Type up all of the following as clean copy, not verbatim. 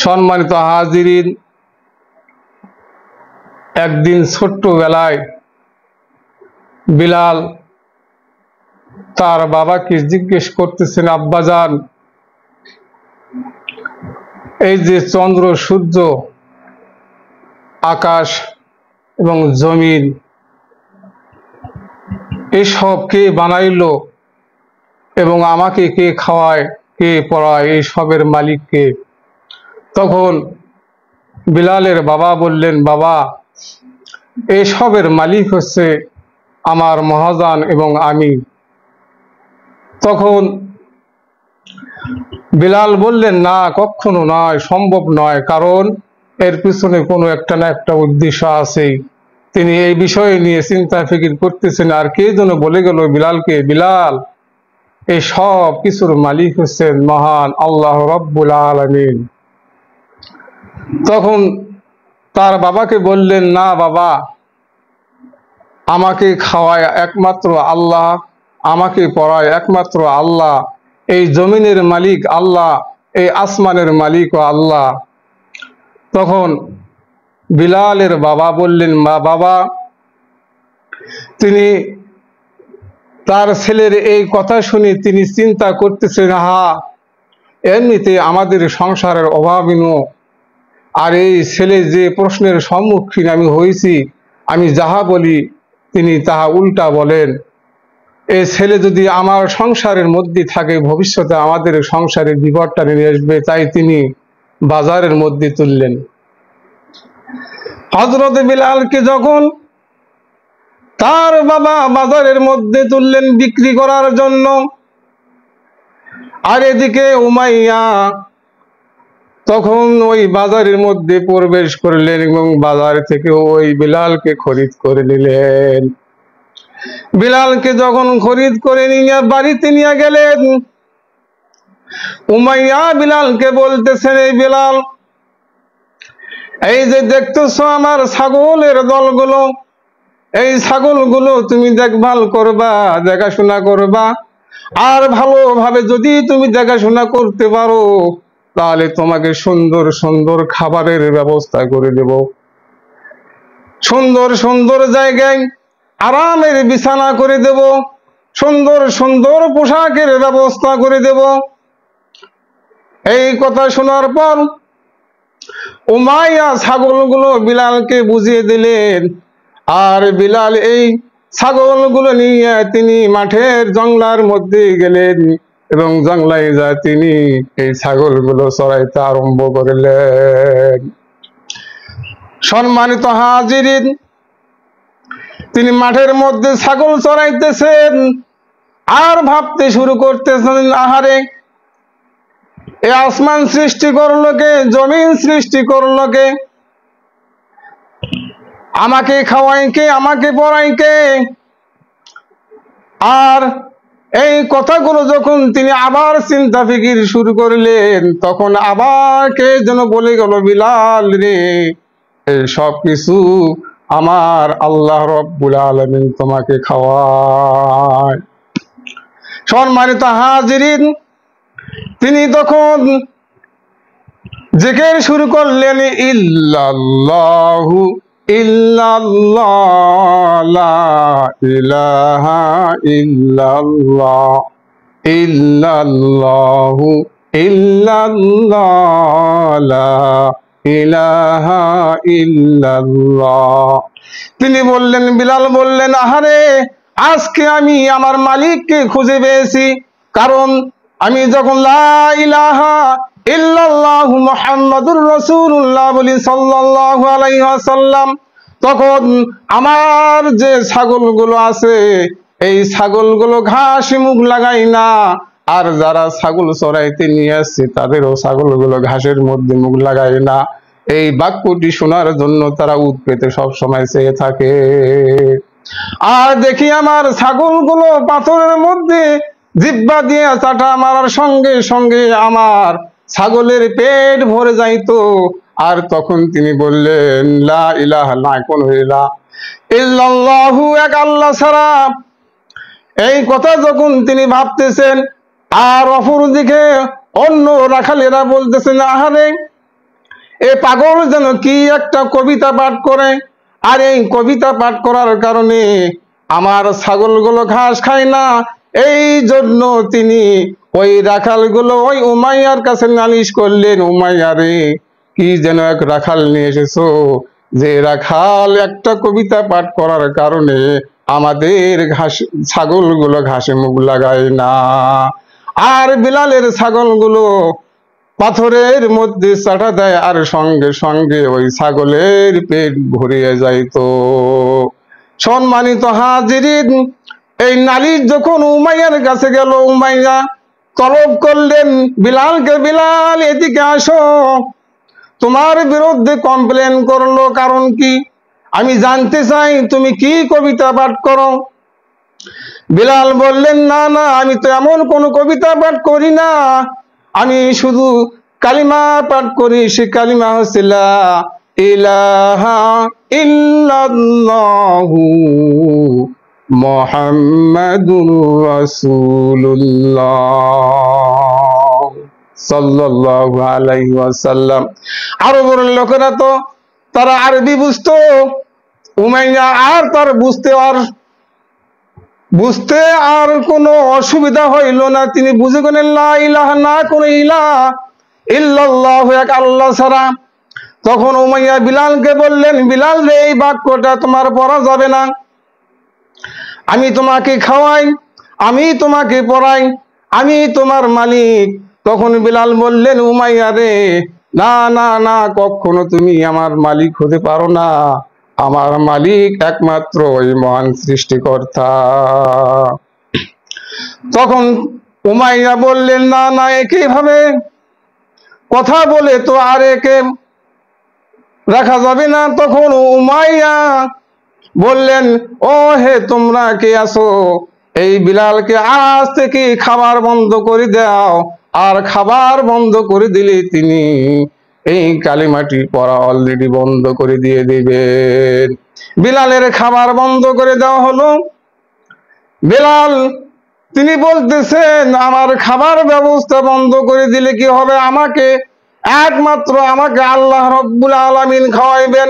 সম্মানিত হাজিরিন, একদিন ছোট্টবেলায় বিলাল তার বাবাকে জিজ্ঞেস করতেছেন, আব্বাজান, এই যে চন্দ্র সূর্য আকাশ এবং জমিন এসব কে বানাইলো এবং আমাকে কে খাওয়ায়, কে পড়ায়, এই সবের মালিক কে? তখন বিলালের বাবা বললেন, বাবা, এসবের মালিক হচ্ছে আমার মহাজন এবং আমি। তখন বিলাল বললেন, না, কখনো নয়, সম্ভব নয়, কারণ এর পিছনে কোনো একটা না একটা উদ্দেশ্য আছেই। তিনি এই বিষয় নিয়ে চিন্তা ফিকির করতেছেন। আর কে যেন বলে গেল বিলালকে, বিলাল, এই সব কিছুর মালিক হচ্ছেন মহান আল্লাহ রাব্বুল আলামিন। তখন তার বাবাকে বললেন, না বাবা, আমাকে খাওয়ায় একমাত্র আল্লাহ, আমাকে পড়ায় একমাত্র আল্লাহ, এই জমিনের মালিক আল্লাহ, এই আসমানের মালিকও আল্লাহ। তখন বিলালের বাবা বললেন, বাবা, তিনি তার ছেলের এই কথা শুনে তিনি চিন্তা করতেছেন, এমনিতে আমাদের সংসারের অভাবীন, আর এই ছেলে যে প্রশ্নের সম্মুখীন আমি হয়েছি, আমি যাহা বলি তিনি তাহা উল্টা বলেন। এই ছেলে যদি আমার সংসারের মধ্যে থাকে, ভবিষ্যতে আমাদের সংসারের বিপদটা নিয়ে আসবে, তাই তিনি বাজারের মধ্যে তুললেন। হযরত বিলালকে যখন তার বাবা বাজারের মধ্যে তুললেন বিক্রি করার জন্য, আর এদিকে উমাইয়া তখন ওই বাজারের মধ্যে প্রবেশ করলেন এবং বাজার থেকে ওই বিলালকে খরিদ করে নিলেন। বিলালকে যখন খরিদ করে নিয়ে বাড়িতে নিয়ে গেলেন, উমাইয়া বিলালকে বলতেছেন, এই বিলাল, এই যে দেখতেছো আমার ছাগলের দলগুলো, এই ছাগলগুলো তুমি দেখভাল করবা, দেখাশোনা করবা, আর ভালোভাবে যদি তুমি দেখাশোনা করতে পারো তাহলে তোমাকে সুন্দর সুন্দর খাবারের ব্যবস্থা করে দেব, সুন্দর সুন্দর জায়গায় আরামের বিছানা করে দেব, সুন্দর সুন্দর পোশাকের ব্যবস্থা করে দেব। এই কথা শোনার পর উমাইয়া ছাগলগুলো বিলালকে বুঝিয়ে দিলেন, আর বিলাল এই ছাগলগুলো নিয়ে তিনি মাঠের জঙ্গলার মধ্যে গেলেন এবং জঙ্গলায় যা তিনি এই ছাগলগুলো চড়াইতে আরম্ভ করলেন। সম্মানিত হাজিরিন, তিনি মাঠের মধ্যে ছাগল চড়াইতেছেন আর ভাবতে শুরু করতেছেন, আহারে, এই আসমান সৃষ্টি করলো কে, জমিন সৃষ্টি করলো কে, আমাকে খাওয়াই কে, আমাকে পড়াই কে? আর এই কথাগুলো যখন তিনি আবার চিন্তা ফিকির শুরু করলেন, তখন আবার কে যেন বলে গেল, বিলাল রে, এই সব কিছু আমার আল্লাহ রাব্বুল আলামিন তোমাকে খাওয়ায়। সম্মানিত হাজিরিন, তিনি তখন জিকির শুরু করলেন, ইল্লাল্লাহু ইল্লাল্লাহ, লা ইলাহা ইল্লাল্লাহ, ইল্লাল্লাহু ইল্লাল্লাহ, লা ইলাহা ইল্লাল্লাহ। তিনি বললেন, বিলাল বললেন, আহারে, আজকে আমি আমার মালিককে খুঁজে পেয়েছি, কারণ আমি যখন লা ইলাহা ইল্লাল্লাহু মুহাম্মাদুর রাসূলুল্লাহ বলি সাল্লাল্লাহু আলাইহি ওয়াসাল্লাম, তখন আমার যে ছাগলগুলো আছে এই ছাগলগুলো ঘাসে মুখ লাগাই না, আর যারা ছাগল চড়াইতে নিয়ে আসছে তাদেরও ছাগলগুলো ঘাসের মধ্যে মুখ লাগাই না। এই বাক্যটি শোনার জন্য তারা উৎ পেতে সবসময় চেয়ে থাকে। আর দেখি আমার ছাগলগুলো পাথরের মধ্যে জিহ্বা দিয়ে চাটা মারার সঙ্গে সঙ্গে আমার ছাগলের পেট ভরে যাইতো। আর তখন তিনি বললেন, লা ইলাহা, নাই কোন ইলাহা ইল্লাল্লাহু, এক আল্লাহ ছাড়া। এই কথা যখন তিনি ভাবতেছেন, আর অপরদিকে অন্য রাখালেরা বলতেছেন, আহারে, এ পাগল যেন কি একটা কবিতা পাঠ করে, আর এই কবিতা পাঠ করার কারণে আমার ছাগলগুলো ঘাস খায় না। এই জন্য তিনি ওই রাখালগুলো ওই উমাইয়ার কাছে নালিশ করলেন, উমাইয়া রে, কি যেন এক রাখাল নিয়ে এসেছো, যে রাখাল একটা কবিতা পাঠ করার কারণে আমাদের ছাগলগুলো ঘাসে মুখ লাগায় না। আর বিলালের ছাগলগুলো পাথরের মধ্যে চাটা দেয়, আর সঙ্গে সঙ্গে ওই ছাগলের পেট ভরিয়ে যাইতো। সম্মানিত হাজিরিন, এই নালিশ যখন উমাইয়ার কাছে গেল, উমাইয়া তলব করলেন বিলালকে, বিলাল এদিকে আসো, তোমার বিরুদ্ধে কমপ্লেন করলো, কারণ কি আমি জানতে চাই, তুমি কি কবিতা পাঠ করো। বিলাল বললেন, না না, আমি তো এমন কোন কবিতা পাঠ করি না, আমি শুধু কালিমা পাঠ করি। সে কালিমা হচ্ছে লা ইলাহা ইল্লাল্লাহু মুহাম্মাদুর রাসূলুল্লাহ সাল্লাল্লাহু আলাইহি ওয়াসাল্লাম। আরবের লোকেরা তো তারা আরবি বুঝতো, উমাইয়া আর তার বুঝতে আর কোনো অসুবিধা হইল না। তিনি বুঝে গেলেন লা ইলাহা, না কোনো ইলাহ, ইল্লাল্লাহু, এক আল্লাহ ছাড়া। তখন উমাইয়া বিলালকে বললেন, বিলাল রে, এই বাক্যটা তোমার পড়া যাবে না, আমি তোমাকে খাওয়াই, আমি তোমাকে পড়াই, আমি তোমার মালিক। তখন বিলাল বললেন, উমাইয়া রে, না না না, কখনো তুমি আমার মালিক হতে পারো না, আমার মালিক একমাত্র ওই মহান সৃষ্টিকর্তা। তখন উমাইয়া বললেন, না না, একইভাবে কথা বলে তো আর একে রাখা যাবে না। তখন উমাইয়া বললেন, ও হে, তোমরা কে আছো, এই বিলালকে আজ থেকে খাবার বন্ধ করে দাও, আর খাবার বন্ধ করে দিলে তিনি এই কালিমাটি পড়া অলরেডি বন্ধ করে দিয়ে দিবেন। বিলালের খাবার বন্ধ করে দেওয়া হলো। বিলাল তিনি বলতেছেন, আমার খাবার ব্যবস্থা বন্ধ করে দিলে কি হবে, একমাত্র আমাকে আল্লাহ রব্বুল আলামিন খাওয়াইবেন।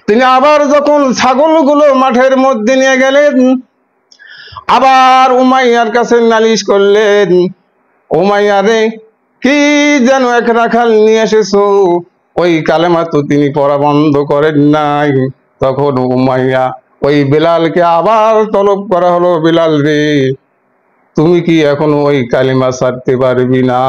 তিনি আবার যখন ছাগলগুলো মাঠের মধ্যে নিয়ে গেলেন, আবার উমাইয়ার কাছে নালিশ করলেন, উমাইয়া রে, কি যেন এক রাখাল নিয়ে এসেছো, ওই কালেমা তো তিনি পড়া বন্ধ করেন নাই। তখন উমাইয়া ওই বিলালকে আবার তলব করা হলো, বিলাল রে, তুমি কি এখন ওই কালিমা ছাড়তে পারবি না?